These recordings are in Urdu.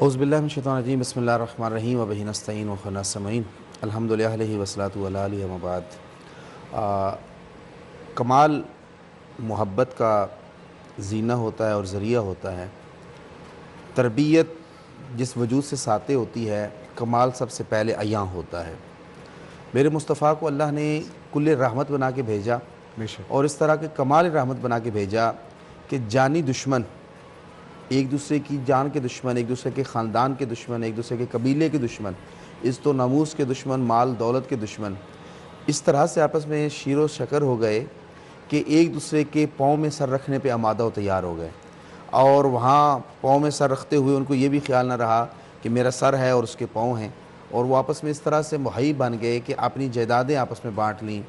اعوذ باللہ من الشیطان الرجیم، بسم اللہ الرحمن الرحیم، وبہ نستعین وخنا السمعین، الحمد للہ علیہ وصلاۃ علی علیہ اما بعد۔ کمال محبت کا زینہ ہوتا ہے اور ذریعہ ہوتا ہے۔ تربیت جس وجود سے ساطع ہوتی ہے، کمال سب سے پہلے عیاں ہوتا ہے۔ میرے مصطفیٰ کو اللہ نے کل رحمت بنا کے بھیجا اور اس طرح کے کمال رحمت بنا کے بھیجا کہ جانی دشمن، ایک دوسرے کی جان کے دشمن، ایک دوسرے کے خاندان کے دشمن، ایک دوسرے کے قبیلے کے دشمن، عزت و ناموس کے دشمن، مال دولت کے دشمن، اس طرح سے آپس میں شیر و شکر ہو گئے کہ ایک دوسرے کے پاؤں میں سر رکھنے پہ آمادہ و تیار ہو گئے۔ اور وہاں پاؤں میں سر رکھتے ہوئے ان کو یہ بھی خیال نہ رہا کہ میرا سر ہے اور اس کے پاؤں ہیں، اور وہ آپس میں اس طرح سے محیب بن گئے کہ اپنی جائیدادیں آپس میں بانٹ لیں،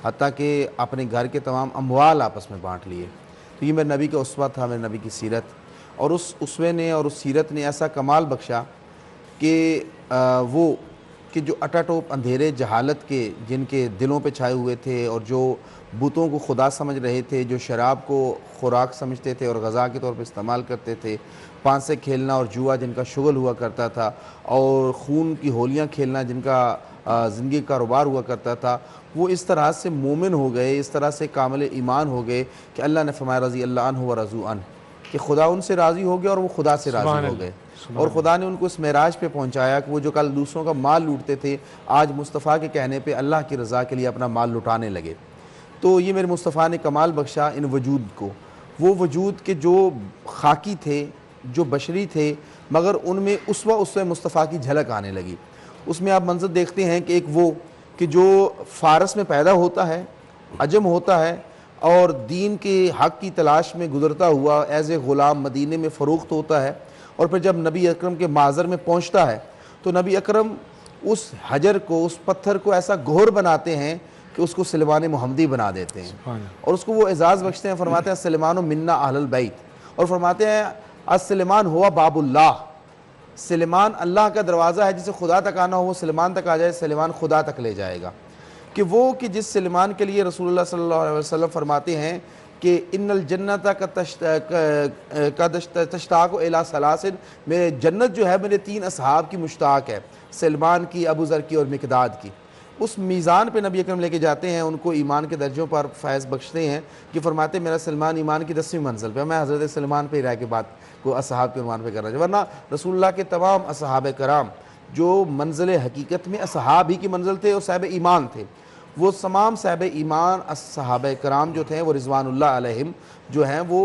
حتیٰ کہ اپنے گھر کے تمام اموال آپس میں بانٹ لیے۔ تو یہ میرے نبی کا اسوہ تھا، میرے نبی کی سیرت، اور اس اسوے نے اور اس سیرت نے ایسا کمال بخشا کہ وہ کہ جو اٹاٹوپ اندھیرے جہالت کے جن کے دلوں پہ چھائے ہوئے تھے، اور جو بتوں کو خدا سمجھ رہے تھے، جو شراب کو خوراک سمجھتے تھے اور غذا کے طور پہ استعمال کرتے تھے، پانسے کھیلنا اور جوا جن کا شغل ہوا کرتا تھا، اور خون کی ہولیاں کھیلنا جن کا زندگی کا کاروبار ہوا کرتا تھا، وہ اس طرح سے مومن ہو گئے، اس طرح سے کامل ایمان ہو گئے کہ اللہ نے فرمایا رضی اللہ عنہ و رضوا عنہ، کہ خدا ان سے راضی ہو گیا اور وہ خدا سے راضی ہو گئے، اور خدا نے ان کو اس معراج پہ پہنچایا کہ وہ جو کل دوسروں کا مال لوٹتے تھے، آج مصطفیٰ کے کہنے پہ اللہ کی رضا کے لیے اپنا مال لٹانے لگے۔ تو یہ میرے مصطفیٰ نے کمال بخشا ان وجود کو، وہ وجود کے جو خاکی تھے، جو بشری تھے، مگر ان میں اسوہ مصطفیٰ کی جھلک آنے لگی۔ اس میں آپ منظر دیکھتے ہیں کہ ایک وہ کہ جو فارس میں پیدا ہوتا ہے، عجم ہوتا ہے، اور دین کے حق کی تلاش میں گزرتا ہوا ایز اے غلام مدینے میں فروخت ہوتا ہے، اور پھر جب نبی اکرم کے معذر میں پہنچتا ہے تو نبی اکرم اس حجر کو، اس پتھر کو ایسا گہر بناتے ہیں کہ اس کو سلیمان محمدی بنا دیتے ہیں، اور اس کو وہ اعزاز بخشتے ہیں، فرماتے ہیں سلیمان منا اہل البیت، اور فرماتے ہیں السلیمان ہوا باب اللہ، سلیمان اللہ کا دروازہ ہے، جسے خدا تک آنا ہو وہ سلیمان تک آ جائے، سلیمان خدا تک لے جائے گا۔ کہ جس سلیمان کے لیے رسول اللہ صلی اللہ علیہ وسلم فرماتے ہیں کہ ان الجنت کا تشتاق الی ثلاثن، میرے جنت جو ہے میرے 3 اصحاب کی مشتاق ہے، سلمان کی، ابو ذر کی اور مقداد کی۔ اس میزان پہ نبی اکرم لے کے جاتے ہیں، ان کو ایمان کے درجوں پر فیض بخشتے ہیں کہ فرماتے ہیں میرا سلمان ایمان کی 10ویں منزل پہ، میں حضرت سلمان پہ رہ کے بات کو اصحاب کے عنوان پہ کر رہا ہوں، ورنہ رسول اللہ کے تمام اصحاب کرام جو منزل حقیقت میں اصحاب ہی کی منزل تھے اور صاحب ایمان تھے، وہ تمام صاحب ایمان صحابہ کرام جو تھے وہ رضوان اللہ علیہم جو ہیں وہ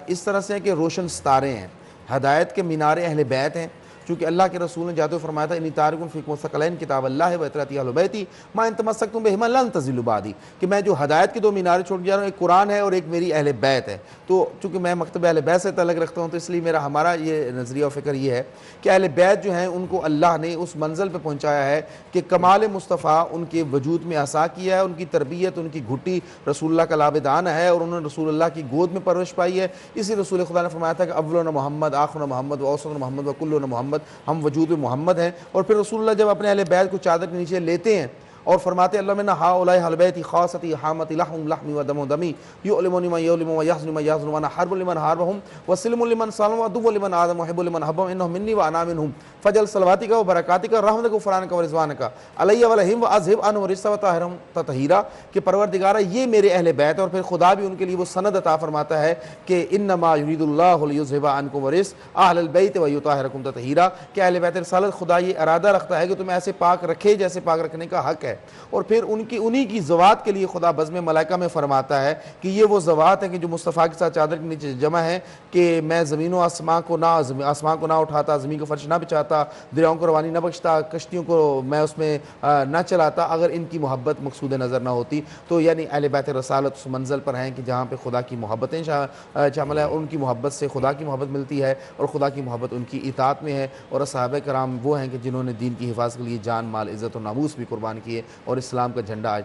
اس طرح سے ہیں کہ روشن ستارے ہیں، ہدایت کے مینارے اہل بیت ہیں، چونکہ اللہ کے رسول نے جاتے ہوئے فرمایا تھا انی تارک فیکم الثقلین کتاب اللہ و اطاعت اہل بیتی ما ان تمسکتم بہما لن تضلوا بعدی، کہ میں جو ہدایت کے 2 مینارے چھوڑ جا رہا ہوں، ایک قرآن ہے اور ایک میری اہل بیت ہے۔ تو چونکہ میں مکتب اہل بیت سے تعلق رکھتا ہوں تو اس لیے ہمارا یہ نظریہ و فکر یہ ہے کہ اہل بیت جو ہیں ان کو اللہ نے اس منزل پہ پہنچایا ہے کہ کمال مصطفیٰ ان کے وجود میں عطا کیا ہے، ان کی تربیت، ان کی گھٹی رسول اللہ کا لابدان ہے، اور انہوں نے رسول اللہ کی گود میں پرورش پائی ہے۔ اسی رسول خدا نے فرمایا تھا کہ اولنا محمد، آخرنا محمد، واوسطنا محمد، وکلنا محمد، ہم وجود میں محمد ہیں۔ اور پھر رسول اللہ جب اپنے اہل بیت کو چادر کے نیچے لیتے ہیں اور فرماتے ہیں اللہ من ہؤلاء اہل بیتی خاصتی حامتی لحم لحمی و دم دمی یعلمونی من یعلم و یحزن من یحزن وانا حرب لمن حاربهم وسلم لمن سالم وعدو لمن آدم وحب لمن حبهم انهم منی وانا منهم فجل صلواتک و برکاتک رحمتک و فرانک و رضوانک علی وعلیہم واذهب عنهم الرجس وطہرهم تطہیرا، کہ پروردگارا یہ میرے اہل بیت ہیں۔ اور پھر خدا بھی ان کے لیے وہ سند عطا فرماتا ہے کہ انما یرید اللہ لیذهب عنکم الرجس اہل البیت ویطہرکم تطہیرا، کہ اہل بیت رسالت خدا یہ ارادہ رکھتا ہے کہ تمہیں ایسے پاک رکھے جیسے پاک رکھنے کا حق ہے۔ اور پھر انہی کی ذوات کے لیے خدا بزم ملائکہ میں فرماتا ہے کہ یہ وہ ذوات ہیں کہ جو مصطفیٰ کے ساتھ چادر کے نیچے جمع ہیں، کہ میں زمین و آسمان کو نہ اٹھاتا، زمین کو فرش نہ بچاتا، دریاؤں کو روانی نہ بخشتا، کشتیوں کو میں اس میں نہ چلاتا اگر ان کی محبت مقصود نظر نہ ہوتی۔ تو یعنی اہل بیت رسالت اس منزل پر ہیں کہ جہاں پہ خدا کی محبتیں شامل ہیں، ان کی محبت سے خدا کی محبت ملتی ہے، اور خدا کی محبت ان کی اطاعت میں ہے۔ اور صحابہ کرام وہ ہیں کہ جنہوں نے دین کی حفاظت کے لیے جان، مال، عزت و ناموس بھی قربان کیے، اور اسلام کا جھنڈا آج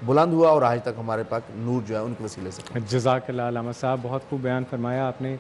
بلند ہوا اور آج تک ہمارے پاس نور جو ہے ان کے وسیلے سے۔ جزاک اللہ علامہ صاحب، بہت خوب بیان فرمایا آپ نے۔